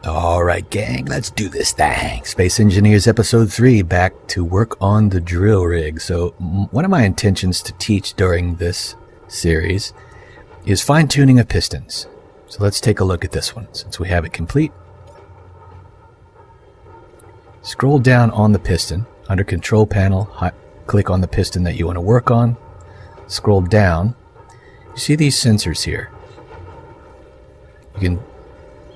Alright gang, let's do this thing. Space Engineers Episode 3, back to work on the drill rig. So one of my intentions to teach during this series is fine-tuning of pistons. So let's take a look at this one, since we have it complete. Scroll down on the piston, under Control Panel, click on the piston that you want to work on. Scroll down, you see these sensors here. You can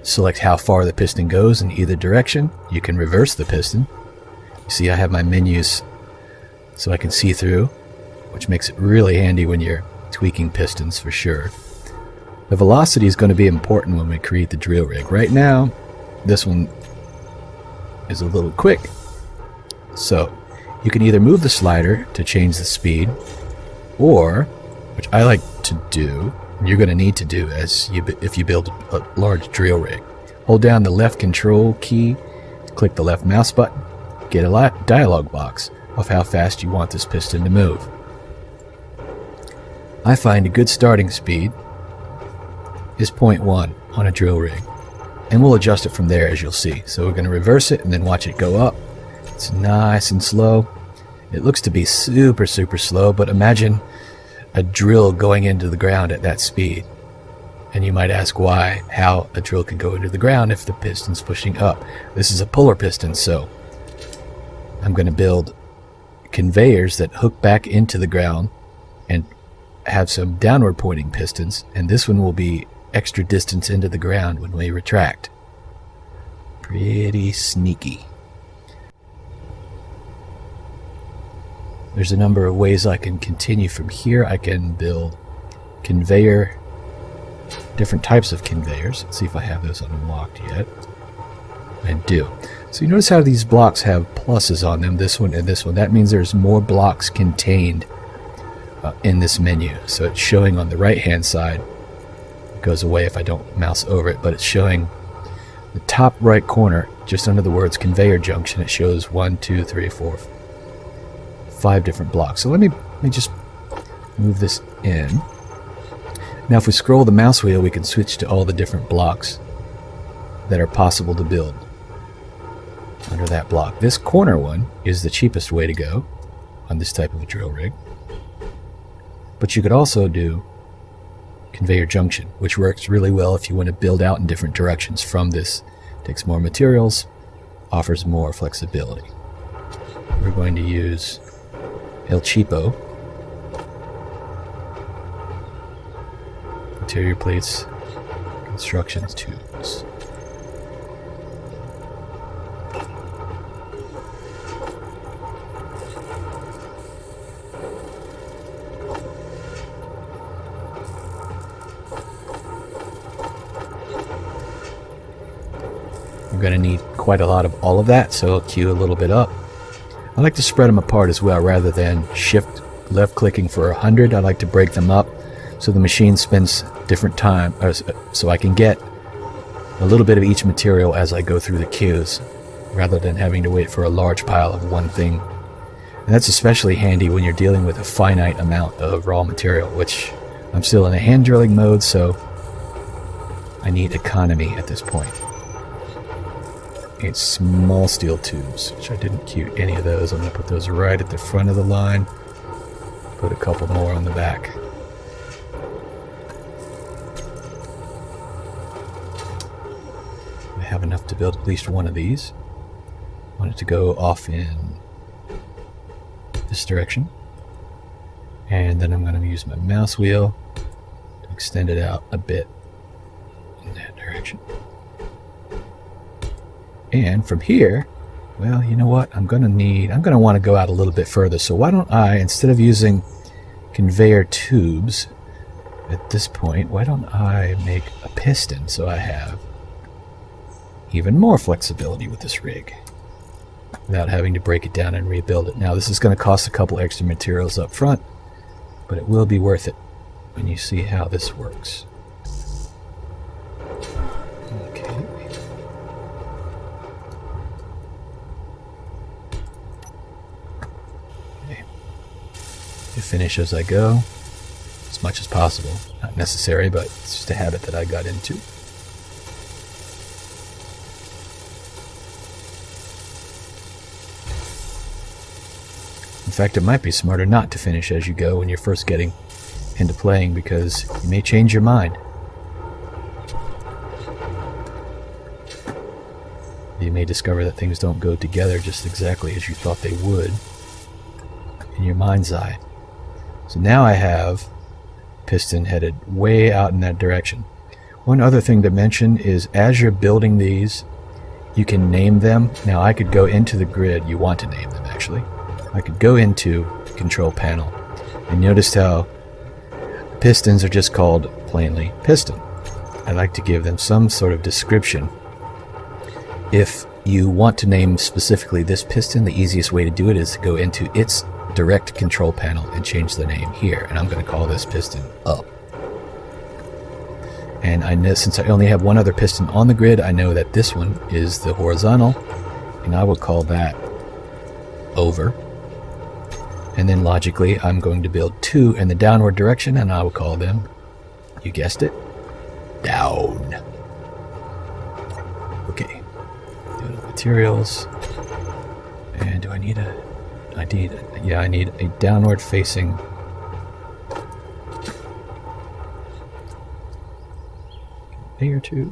select how far the piston goes in either direction. You can reverse the piston. You see I have my menus so I can see through, which makes it really handy when you're tweaking pistons for sure. The velocity is going to be important when we create the drill rig. Right now, this one is a little quick. So you can either move the slider to change the speed, or, which I like to do, you're going to need to do if you build a large drill rig. Hold down the left control key, click the left mouse button, get a dialog box of how fast you want this piston to move. I find a good starting speed is 0.1 on a drill rig, and we'll adjust it from there as you'll see. So we're going to reverse it and then watch it go up. It's nice and slow. It looks to be super slow, but imagine a drill going into the ground at that speed. And you might ask how a drill can go into the ground if the piston's pushing up. This is a puller piston, so I'm going to build conveyors that hook back into the ground and have some downward pointing pistons, and this one will be extra distance into the ground when we retract. Pretty sneaky. There's a number of ways I can continue from here. I can build different types of conveyors. Let's see if I have those unlocked yet. I do. So you notice how these blocks have pluses on them, this one and this one. That means there's more blocks contained in this menu. So it's showing on the right hand side. It goes away if I don't mouse over it, but it's showing the top right corner, just under the words conveyor junction. It shows 1, 2, 3, 4, 5 different blocks. So let me just move this in. Now if we scroll the mouse wheel, we can switch to all the different blocks that are possible to build under that block. This corner one is the cheapest way to go on this type of a drill rig. But you could also do conveyor junction, which works really well if you want to build out in different directions from this. Takes more materials, offers more flexibility. We're going to use El Cheapo. Interior plates, construction tubes. I'm going to need quite a lot of all of that, so I'll queue a little bit up. I like to spread them apart as well, rather than shift left clicking for 100. I like to break them up so the machine spends different time, so I can get a little bit of each material as I go through the queues, rather than having to wait for a large pile of one thing. And that's especially handy when you're dealing with a finite amount of raw material, which I'm still in a hand drilling mode, so I need economy at this point. Need small steel tubes, which I didn't queue any of those. I'm going to put those right at the front of the line. Put a couple more on the back. I have enough to build at least one of these. I want it to go off in this direction. And then I'm going to use my mouse wheel to extend it out a bit in that direction. And from here, well, you know what? I'm going to want to go out a little bit further. So why don't I, instead of using conveyor tubes at this point, why don't I make a piston so I have even more flexibility with this rig without having to break it down and rebuild it. Now this is going to cost a couple extra materials up front, but it will be worth it when you see how this works. Finish as I go, as much as possible. Not necessary, but it's just a habit that I got into. fact, it might be smarter not to finish as you go when you're first getting into playing, because you may change your mind. You may discover that things don't go together just exactly as you thought they would in your mind's eye. So now I have piston headed way out in that direction. One other thing to mention is as you're building these, you can name them. Now I could go into the grid. You want to name them, actually. I could go into the control panel and notice how pistons are just called plainly piston. I like to give them some sort of description. If you want to name specifically this piston, the easiest way to do it is to go into its direct control panel and change the name here. And I'm going to call this piston up. And I know, since I only have one other piston on the grid, I know that this one is the horizontal, and I will call that over. And then logically, I'm going to build two in the downward direction, and I will call them, you guessed it, down. Okay. Go to materials. And do I need a... I need a downward facing layer 2.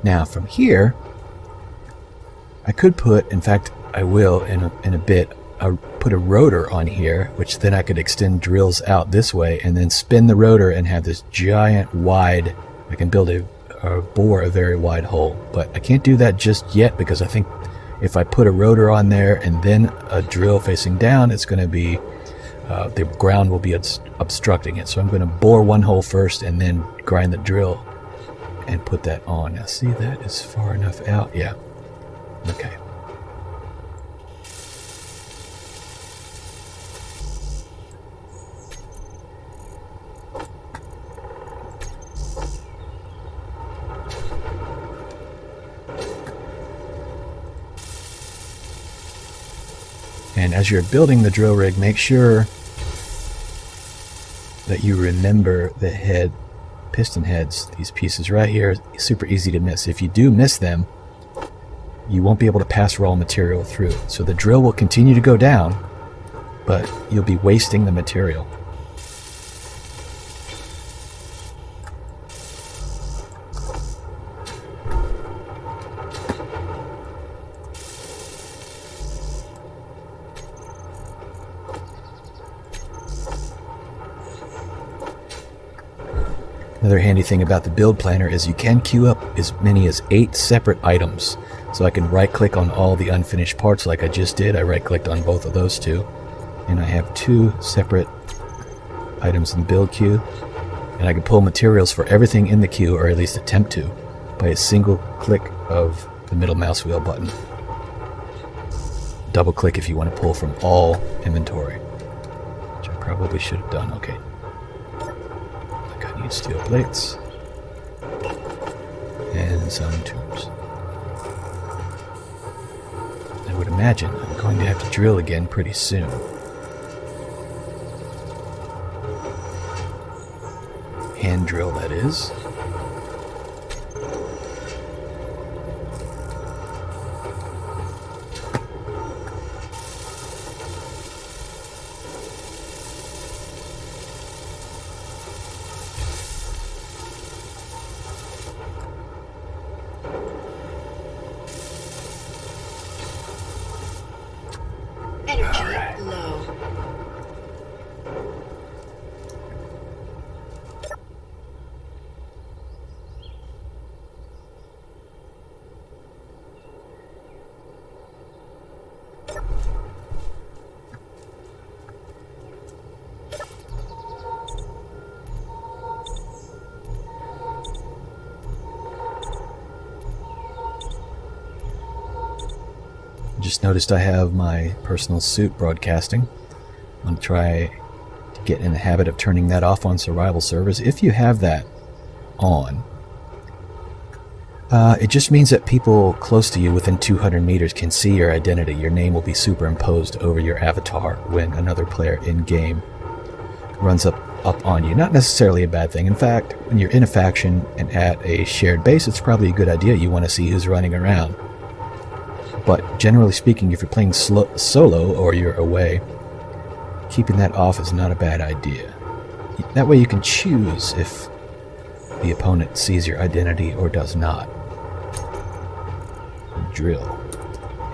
Now from here, I could put, in fact I will in a bit, I'll put a rotor on here, which then I could extend drills out this way and then spin the rotor and have this giant wide, I can build or bore a very wide hole. But I can't do that just yet because I think if I put a rotor on there and then a drill facing down, it's going to be, the ground will be obstructing it. So I'm going to bore one hole first and then grind the drill and put that on. Now see, that is far enough out. Yeah. Okay. And as you're building the drill rig, make sure that you remember the piston heads, these pieces right here, super easy to miss. If you do miss them, you won't be able to pass raw material through. So the drill will continue to go down, but you'll be wasting the material. Another handy thing about the build planner is you can queue up as many as 8 separate items. So I can right click on all the unfinished parts like I just did. I right clicked on both of those two. And I have 2 separate items in the build queue. And I can pull materials for everything in the queue, or at least attempt to, by a single click of the middle mouse wheel button. Double click if you want to pull from all inventory, which I probably should have done. Okay. I need steel plates and some tubes. I would imagine I'm going to have to drill again pretty soon. Hand drill, that is. just noticed I have my personal suit broadcasting. I'm going to try to get in the habit of turning that off on survival servers. If you have that on, it just means that people close to you within 200 meters can see your identity. Your name will be superimposed over your avatar when another player in-game runs up on you. Not necessarily a bad thing. In fact, when you're in a faction and at a shared base, it's probably a good idea. You want to see who's running around. But generally speaking, if you're playing solo or you're away, keeping that off is not a bad idea. That way you can choose if the opponent sees your identity or does not. Drill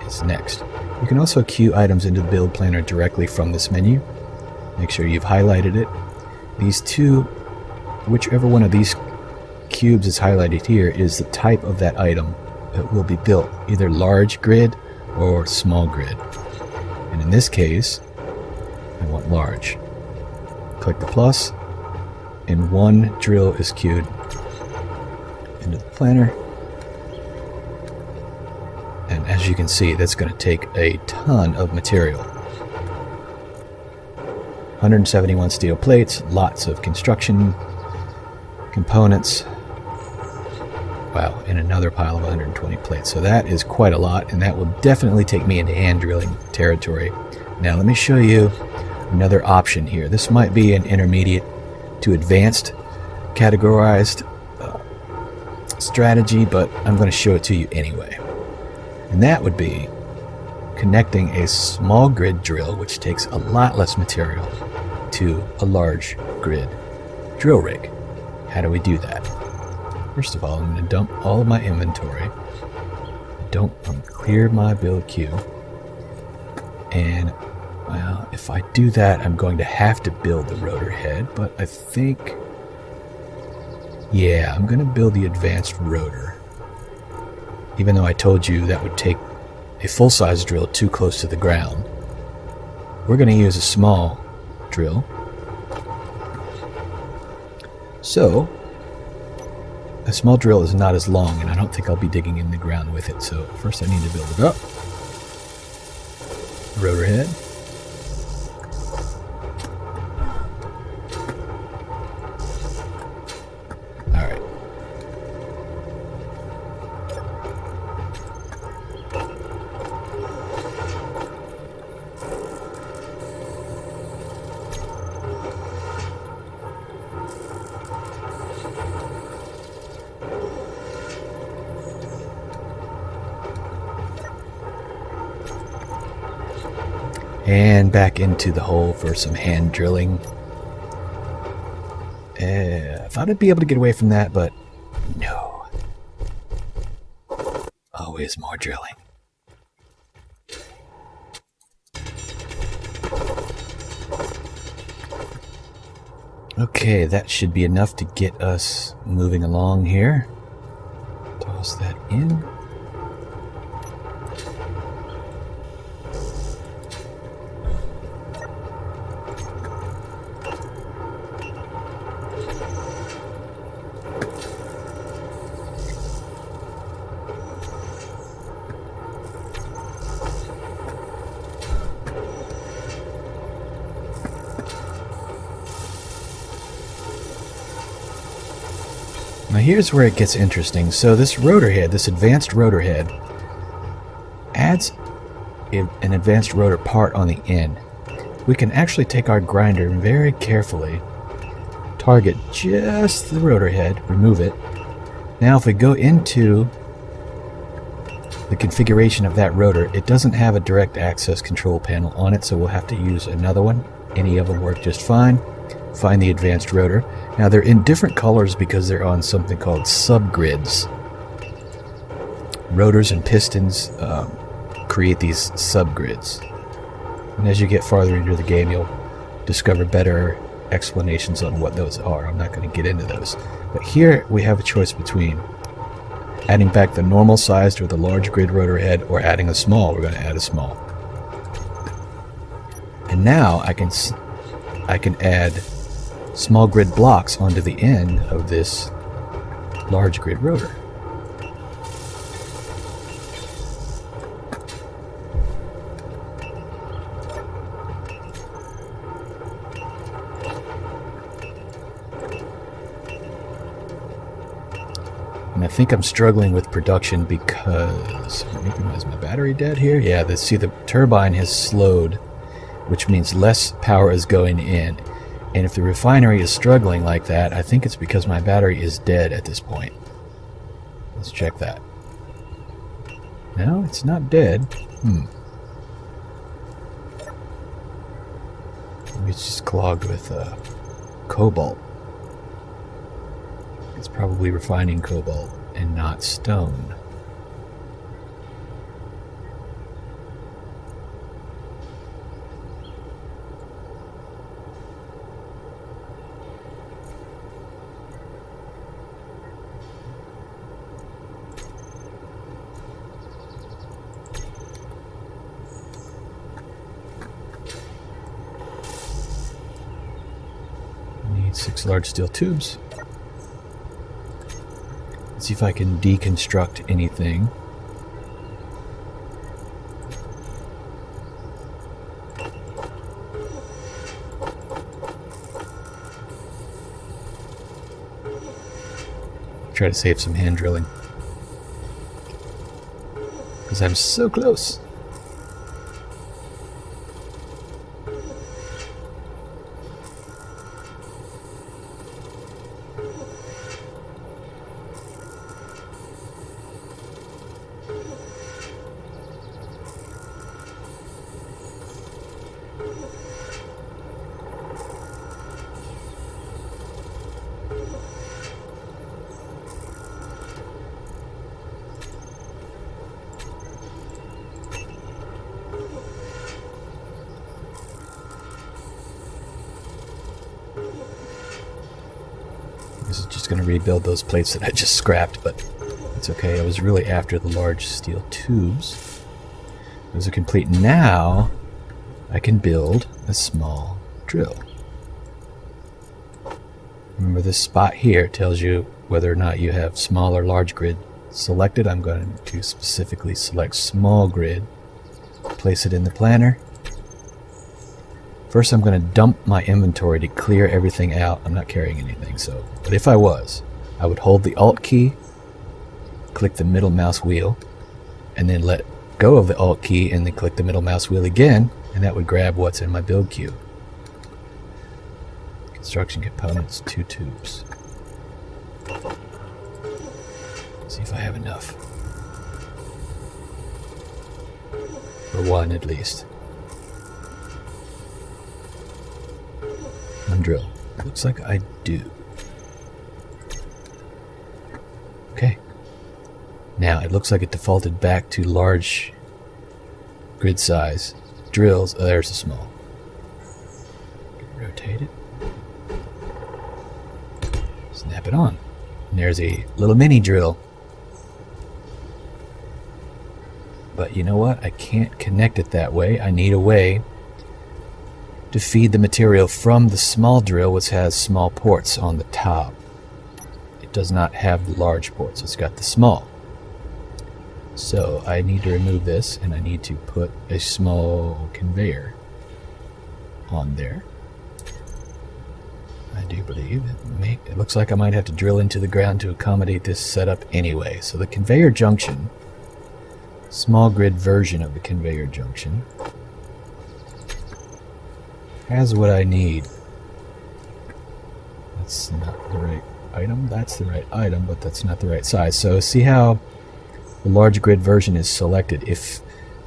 is next. You can also queue items into the build planner directly from this menu. Make sure you've highlighted it. These two, whichever one of these cubes is highlighted here, is the type of that item that will be built, either large grid or small grid. And in this case, I want large. Click the plus, and one drill is queued into the planner. And as you can see, that's going to take a ton of material. 171 steel plates, lots of construction components. Wow, and another pile of 120 plates. So that is quite a lot, and that will definitely take me into hand drilling territory. Now let me show you another option here. This might be an intermediate to advanced categorized strategy, but I'm going to show it to you anyway. And that would be connecting a small grid drill, which takes a lot less material, to a large grid drill rig. How do we do that? First of all, I'm going to dump all of my inventory. I'm going to clear my build queue. And, well, if I do that, I'm going to have to build the rotor head, but I think, yeah, I'm going to build the advanced rotor. Even though I told you that would take a full-size drill too close to the ground. We're going to use a small drill. So, a small drill is not as long, and I don't think I'll be digging in the ground with it. So first I need to build it up. Rotor head. Alright. And back into the hole for some hand drilling. I thought I'd be able to get away from that, but no. Always more drilling. Okay, that should be enough to get us moving along here. Toss that in. Now here's where it gets interesting. So this rotor head, this advanced rotor head, adds an advanced rotor part on the end. We can actually take our grinder and very carefully target just the rotor head, remove it. Now if we go into the configuration of that rotor, it doesn't have a direct access control panel on it, so we'll have to use another one. Any of them work just fine. Find the advanced rotor. Now they're in different colors because they're on something called subgrids. Rotors and pistons create these subgrids. And as you get farther into the game, you'll discover better explanations on what those are. I'm not going to get into those. But here we have a choice between adding back the normal sized or the large grid rotor head, or adding a small. We're going to add a small. And now I can add small grid blocks onto the end of this large grid rotor. And I think I'm struggling with production because... Maybe is my battery dead here? Yeah, see the turbine has slowed, which means less power is going in. And if the refinery is struggling like that, I think it's because my battery is dead at this point. Let's check that. No, it's not dead. Maybe it's just clogged with cobalt. It's probably refining cobalt and not stone. Need 6 large steel tubes. Let's see if I can deconstruct anything. Try to save some hand drilling. Because I'm so close. This is just going to rebuild those plates that I just scrapped, but it's okay. I was really after the large steel tubes. Those are complete. Now I can build a small drill. Remember, this spot here tells you whether or not you have small or large grid selected. I'm going to specifically select small grid, place it in the planner. First, I'm going to dump my inventory to clear everything out. I'm not carrying anything, but if I was, I would hold the Alt key, click the middle mouse wheel, and then let go of the Alt key and then click the middle mouse wheel again, and that would grab what's in my build queue. Construction components, 2 tubes. See if I have enough. For 1 at least. 1 drill. Looks like I do. Okay. Now it looks like it defaulted back to large grid size drills. Oh, there's a small. Rotate it. Snap it on. And there's a little mini drill. But you know what? I can't connect it that way. I need a way to feed the material from the small drill, which has small ports on the top. It does not have the large ports. It's got the small. So I need to remove this, and I need to put a small conveyor on there. I do believe it looks like I might have to drill into the ground to accommodate this setup anyway. So the conveyor junction, small grid version of the conveyor junction, has what I need. That's not the right item. That's the right item, but that's not the right size. So see how the large grid version is selected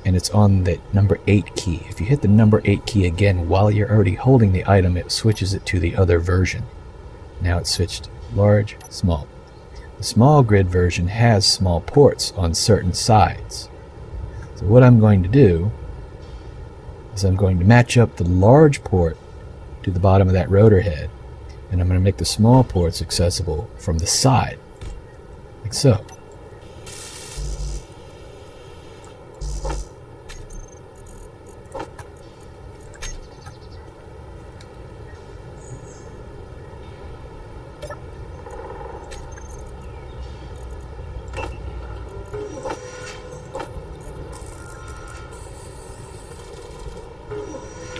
and it's on the number 8 key. If you hit the number 8 key again while you're already holding the item, it switches it to the other version. Now it's switched large, small. The small grid version has small ports on certain sides. So what I'm going to do is I'm going to match up the large port to the bottom of that rotor head, and I'm going to make the small ports accessible from the side, like so.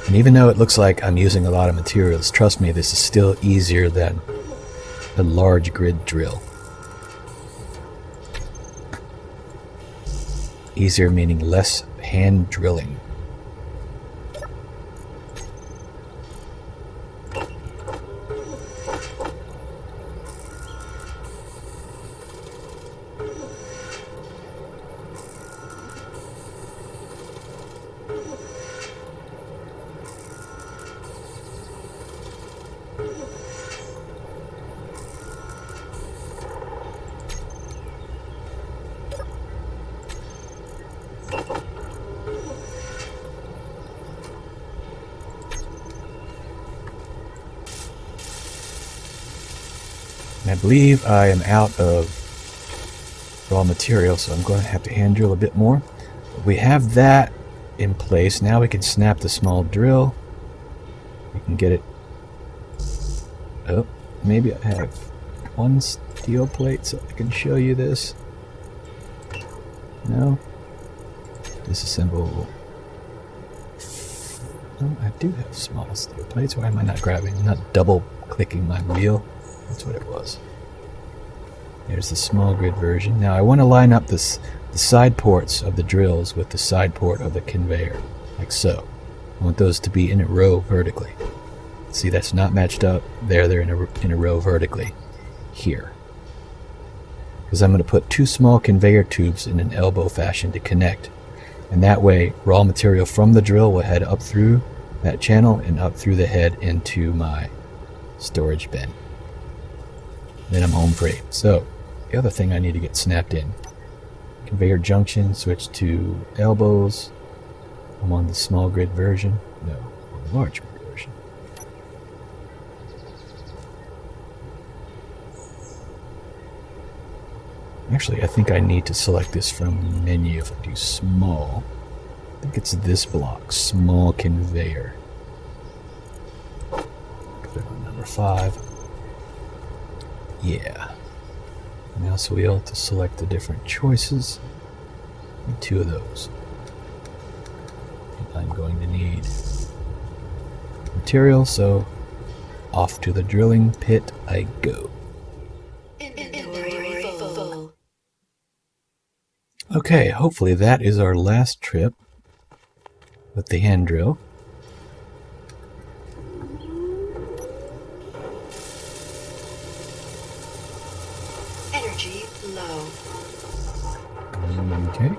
And even though it looks like I'm using a lot of materials, trust me, this is still easier than a large grid drill. Easier meaning less hand drilling. I believe I am out of raw material, so I'm going to have to hand drill a bit more. But we have that in place. Now we can snap the small drill. We can get it. Oh, maybe I have one steel plate so I can show you this. No. Disassemble. Oh, I do have small steel plates. Why am I not grabbing? I'm not double clicking my wheel. That's what it was. There's the small grid version. Now I want to line up the side ports of the drills with the side port of the conveyor, like so. I want those to be in a row vertically. See, that's not matched up. They're in a row vertically. Here. Because I'm going to put two small conveyor tubes in an elbow fashion to connect. And that way, raw material from the drill will head up through that channel and up through the head into my storage bin. Then I'm home free. So, the other thing I need to get snapped in. Conveyor junction, switch to elbows. I'm on the small grid version. No, on the large grid version. Actually, I think I need to select this from the menu if I do small. I think it's this block, small conveyor. Put it on number 5. Yeah. Now so we have to select the different choices. And 2 of those. And I'm going to need material, so off to the drilling pit I go. Inventory full. Okay, hopefully that is our last trip with the hand drill. Energy low. Okay.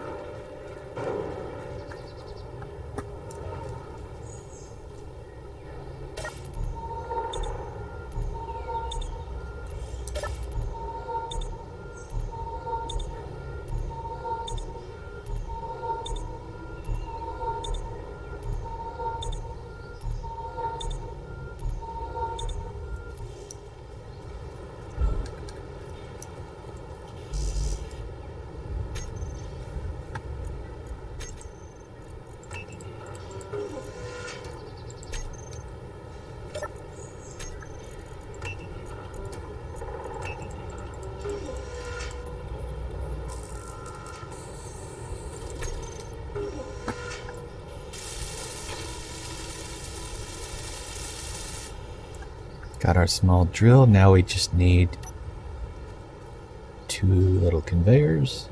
Got our small drill. Now we just need 2 little conveyors.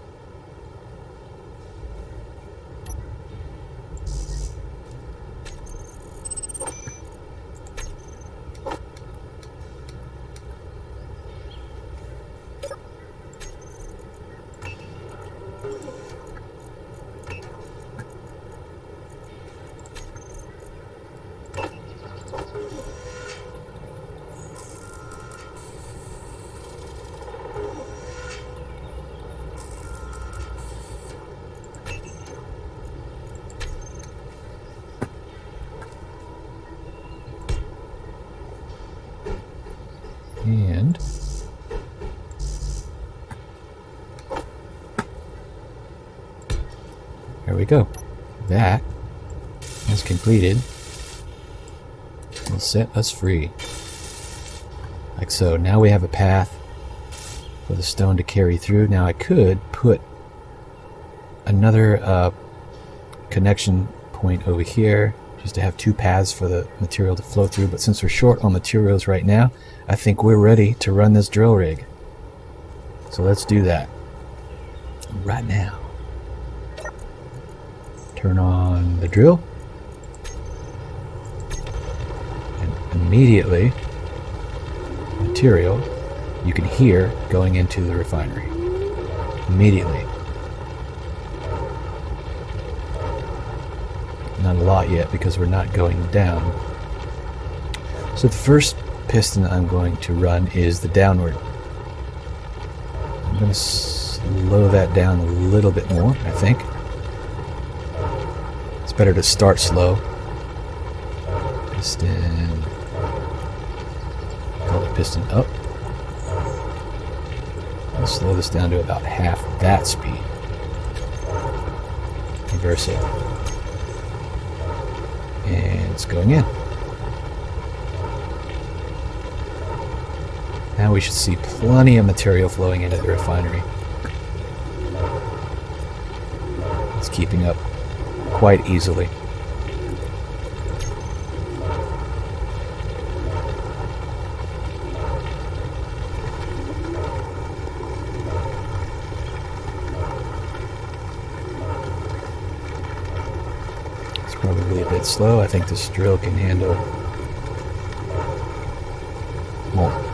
And there we go. That is completed. Will set us free. Like so. Now we have a path for the stone to carry through. Now I could put another connection point over here just to have 2 paths for the material to flow through, but since we're short on materials right now, I think we're ready to run this drill rig. So let's do that right now. Turn on the drill. And immediately, material you can hear going into the refinery. Immediately. Not a lot yet because we're not going down. So the first piston I'm going to run is the downward. I'm going to slow that down a little bit more, I think. It's better to start slow. Piston. Call it piston up. I'll slow this down to about half that speed. Reverse it. And it's going in. Now we should see plenty of material flowing into the refinery. It's keeping up quite easily. It's probably a bit slow. I think this drill can handle more.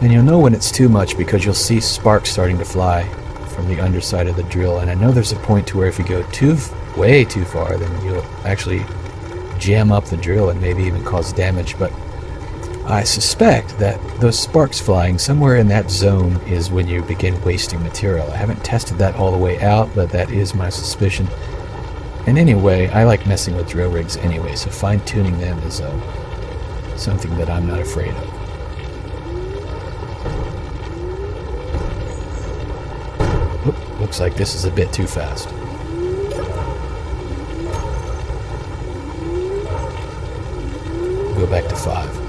And you'll know when it's too much because you'll see sparks starting to fly from the underside of the drill. And I know there's a point to where if you go way too far, then you'll actually jam up the drill and maybe even cause damage. But I suspect that those sparks flying somewhere in that zone is when you begin wasting material. I haven't tested that all the way out, but that is my suspicion. And anyway, I like messing with drill rigs anyway, so fine-tuning them is something that I'm not afraid of. Looks like this is a bit too fast. Go back to 5.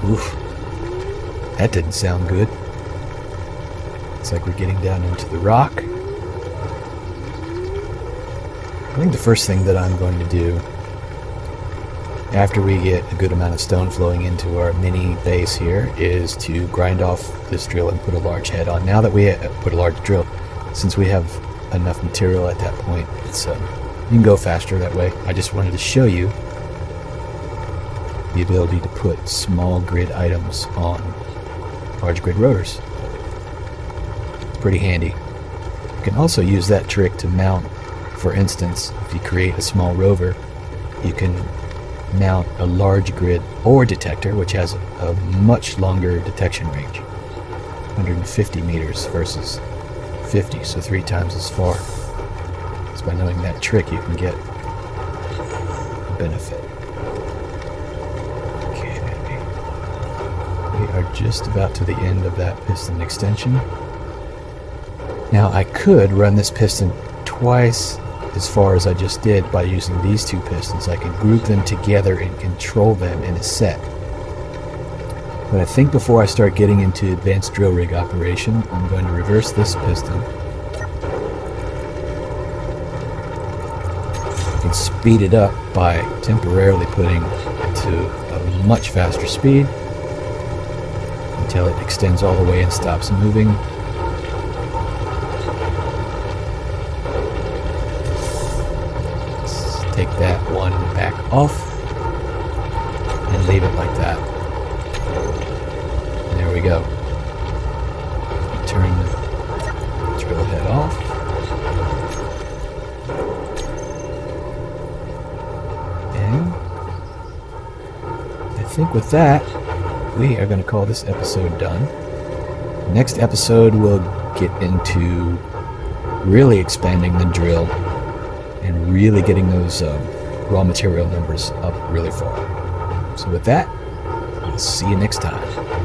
Oof, that didn't sound good. It's like we're getting down into the rock. I think the first thing that I'm going to do after we get a good amount of stone flowing into our mini base here is to grind off this drill and put a large head on. Now that we put a large drill, since we have enough material at that point, it's you can go faster that way. I just wanted to show you the ability to put small grid items on large grid rotors. Pretty handy. You can also use that trick to mount, for instance, if you create a small rover, you can mount a large grid ore detector, which has a much longer detection range, 150 meters versus 50, so 3 times as far. So by knowing that trick, you can get a benefit. We are just about to the end of that piston extension. Now I could run this piston twice as far as I just did by using these 2 pistons. I can group them together and control them in a set. But I think before I start getting into advanced drill rig operation, I'm going to reverse this piston. I can speed it up by temporarily putting it to a much faster speed until it extends all the way and stops moving. Let's take that one back off and leave it like that. And there we go. Turn the drill head off. And I think with that, we are going to call this episode done. Next episode, we'll get into really expanding the drill and really getting those raw material numbers up really far. So with that, we'll see you next time.